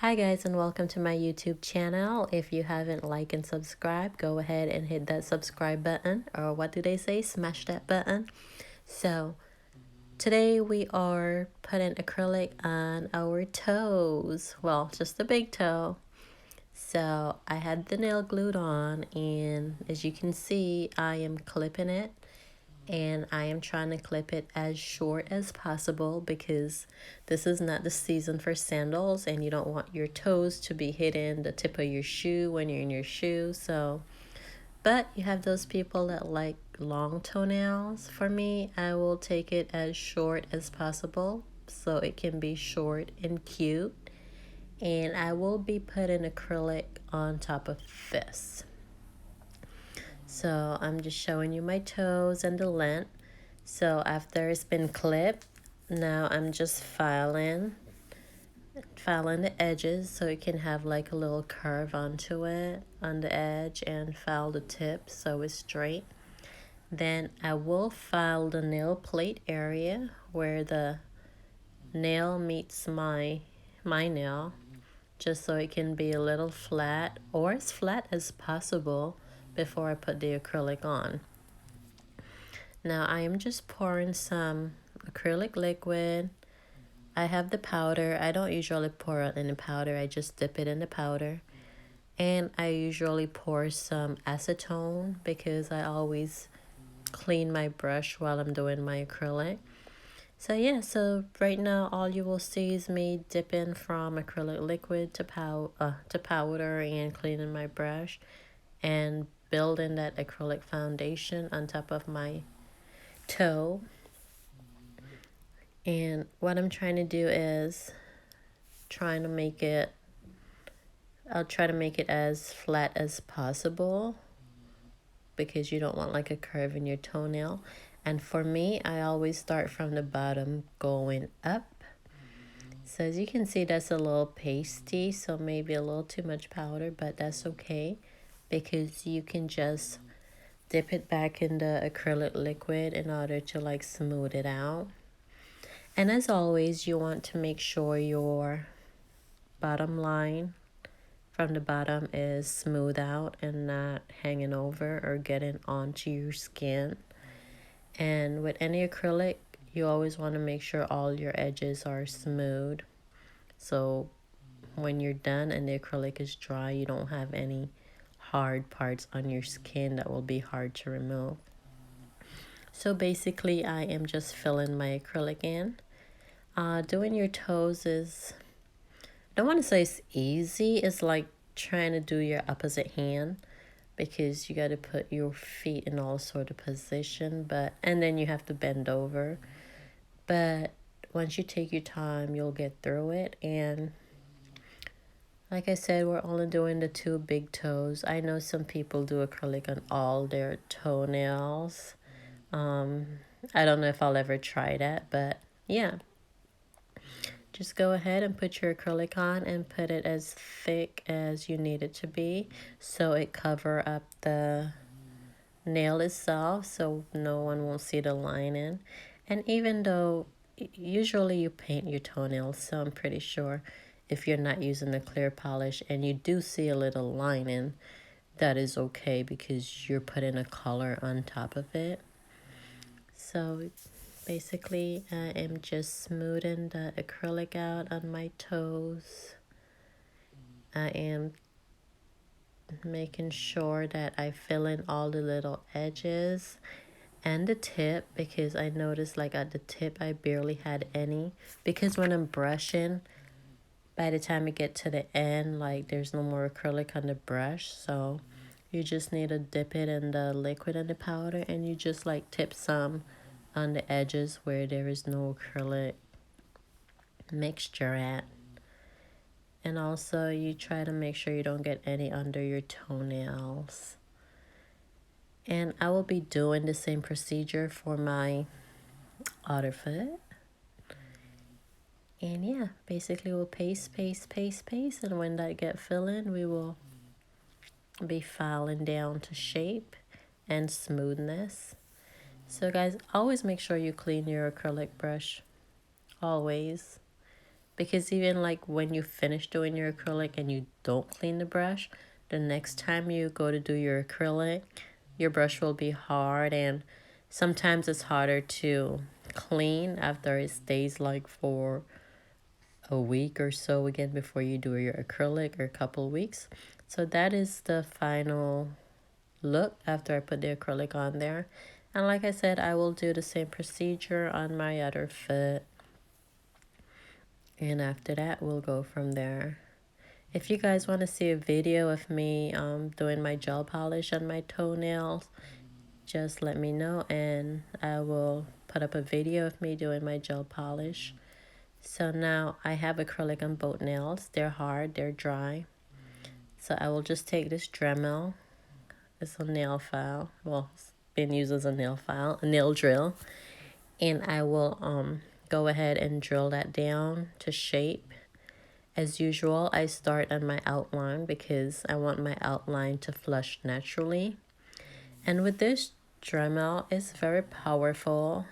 Hi guys, and welcome to my YouTube channel. If you haven't liked and subscribed, go ahead and hit that subscribe button, or what do they say, smash that button. So today we are putting acrylic on our toes, well, just the big toe. So I had the nail glued on, and as you can see, I am clipping it, and I am trying to clip it as short as possible because this is not the season for sandals, and you don't want your toes to be hitting the tip of your shoe when you're in your shoe. So, but you have those people that like long toenails. For me, I will take it as short as possible so it can be short and cute. And I will be putting acrylic on top of this. So I'm just showing you my toes and the length. So after it's been clipped, now I'm just filing the edges so it can have like a little curve onto it on the edge, and file the tip so it's straight. Then I will file the nail plate area where the nail meets my nail, just so it can be a little flat or as flat as possible before I put the acrylic on. Now I am just pouring some acrylic liquid. I have the powder. I don't usually pour it in the powder. I just dip it in the powder. And I usually pour some acetone because I always clean my brush while I'm doing my acrylic. So yeah, so right now all you will see is me dipping from acrylic liquid to powder and cleaning my brush and building that acrylic foundation on top of my toe. And what I'm trying to do is trying to make it, I'll try to make it as flat as possible because you don't want like a curve in your toenail. And for me, I always start from the bottom going up. So as you can see, that's a little pasty, so maybe a little too much powder, but that's okay because you can just dip it back in the acrylic liquid in order to like smooth it out. And as always, you want to make sure your bottom line from the bottom is smooth out and not hanging over or getting onto your skin. And with any acrylic, you always want to make sure all your edges are smooth. So when you're done and the acrylic is dry, you don't have any hard parts on your skin that will be hard to remove. So basically, I am just filling my acrylic in. Doing your toes is, I don't want to say it's easy. It's like trying to do your opposite hand because you got to put your feet in all sort of position, and then you have to bend over. But once you take your time, you'll get through it. And like I said, we're only doing the two big toes. I know some people do acrylic on all their toenails. I don't know if I'll ever try that, but yeah. Just go ahead and put your acrylic on and put it as thick as you need it to be so it cover up the nail itself so no one will see the lining. And even though usually you paint your toenails, so I'm pretty sure if you're not using the clear polish and you do see a little lining, that is okay because you're putting a color on top of it. So basically, I am just smoothing the acrylic out on my toes. I am making sure that I fill in all the little edges and the tip, because I noticed like at the tip I barely had any, because when I'm brushing, by the time I get to the end, like there's no more acrylic on the brush. So you just need to dip it in the liquid and the powder, and you just like tip some on the edges where there is no acrylic mixture at. And also you try to make sure you don't get any under your toenails. And I will be doing the same procedure for my other foot. And yeah, basically we'll paste. And when that get filling, we will be filing down to shape and smoothness. So guys, always make sure you clean your acrylic brush. Always. because even like when you finish doing your acrylic and you don't clean the brush, the next time you go to do your acrylic, your brush will be hard, and sometimes it's harder to clean after it stays like for a week or so again before you do your acrylic, or a couple weeks. So that is the final look after I put the acrylic on there. And like I said, I will do the same procedure on my other foot. And after that, we'll go from there. If you guys want to see a video of me doing my gel polish on my toenails, just let me know and I will put up a video of me doing my gel polish. So now I have acrylic on both nails. They're hard, they're dry. So I will just take this Dremel. It's a nail file. Well, it's been used as a nail file, a nail drill. And I will go ahead and drill that down to shape. As usual, I start on my outline because I want my outline to flush naturally. And with this Dremel, it's very powerful.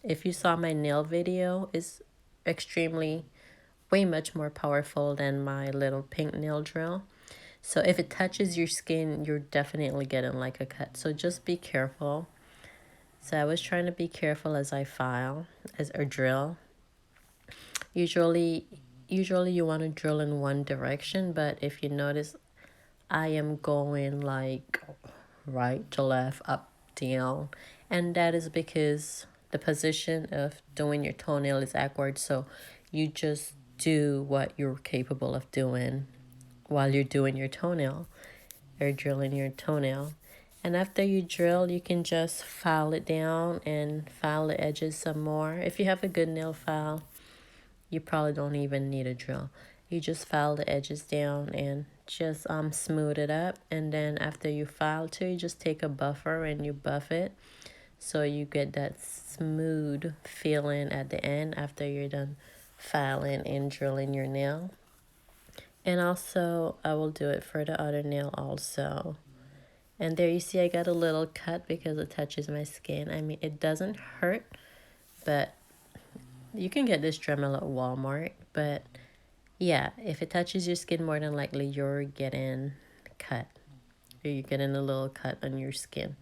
If you saw my nail video, it's extremely, way much more powerful than my little pink nail drill. So if it touches your skin, you're definitely getting like a cut. So just be careful. So I was trying to be careful as I file, as a drill. Usually you want to drill in one direction, but if you notice, I am going like right to left, up, down. And that is because the position of doing your toenail is awkward. So you just do what you're capable of doing while you're doing your toenail or drilling your toenail. And after you drill, you can just file it down and file the edges some more. If you have a good nail file, you probably don't even need a drill. You just file the edges down and just smooth it up. And then after you file too, you just take a buffer and you buff it so you get that smooth feeling at the end after you're done filing and drilling your nail. And also, I will do it for the other nail also. And there you see I got a little cut because it touches my skin. I mean, it doesn't hurt, but you can get this Dremel at Walmart. But yeah, if it touches your skin, more than likely you're getting cut. Or you're getting a little cut on your skin.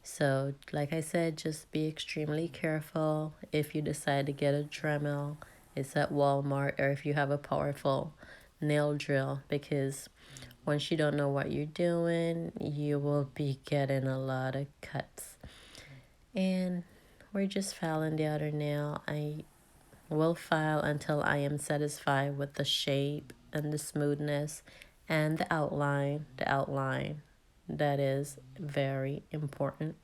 So, like I said, just be extremely careful if you decide to get a Dremel. It's at Walmart, or if you have a powerful nail drill, because once you don't know what you're doing, you will be getting a lot of cuts. And we're just filing the other nail. I will file until I am satisfied with the shape and the smoothness and the outline. That is very important.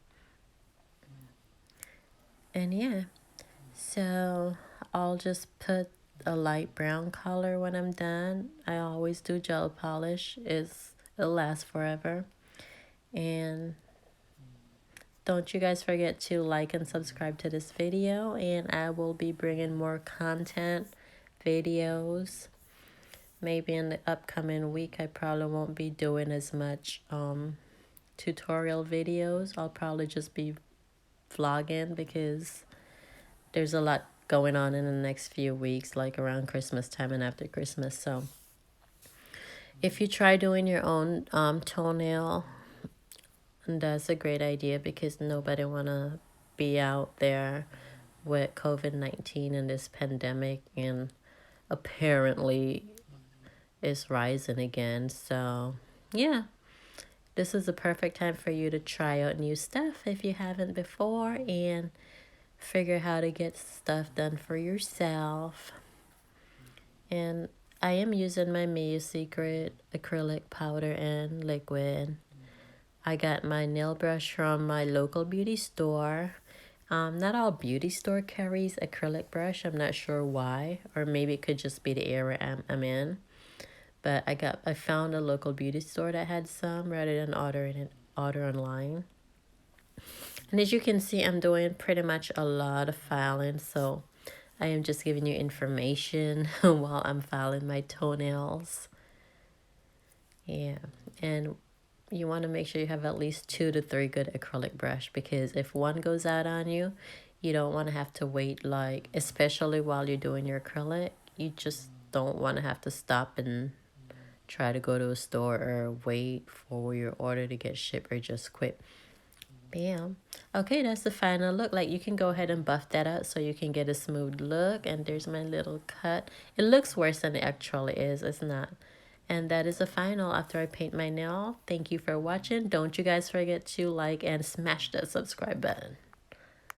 And yeah, so I'll just put a light brown color when I'm done. I always do gel polish. It'll last forever. And don't you guys forget to like and subscribe to this video, and I will be bringing more content videos. Maybe in the upcoming week I probably won't be doing as much tutorial videos. I'll probably just be vlogging because there's a lot going on in the next few weeks, like around Christmas time and after Christmas. So if you try doing your own toenail, that's a great idea, because nobody want to be out there with COVID-19 and this pandemic, and apparently it's rising again. So yeah, this is the perfect time for you to try out new stuff if you haven't before, and figure how to get stuff done for yourself. And I am using my Mia Secret acrylic powder and liquid. I got my nail brush from my local beauty store. Not all beauty store carries acrylic brush. I'm not sure why, or maybe it could just be the area I'm in. But I found a local beauty store that had some rather than order online. And as you can see, I'm doing pretty much a lot of filing, so I am just giving you information while I'm filing my toenails. Yeah, and you want to make sure you have at least 2 to 3 good acrylic brush, because if one goes out on you, you don't want to have to wait, like, especially while you're doing your acrylic. you just don't want to have to stop and try to go to a store or wait for your order to get shipped or just quit. Bam. Okay, that's the final look. Like, you can go ahead and buff that out so you can get a smooth look. And there's my little cut. It looks worse than it actually is. It's not. And that is the final after I paint my nail. Thank you for watching. Don't you guys forget to like and smash that subscribe button.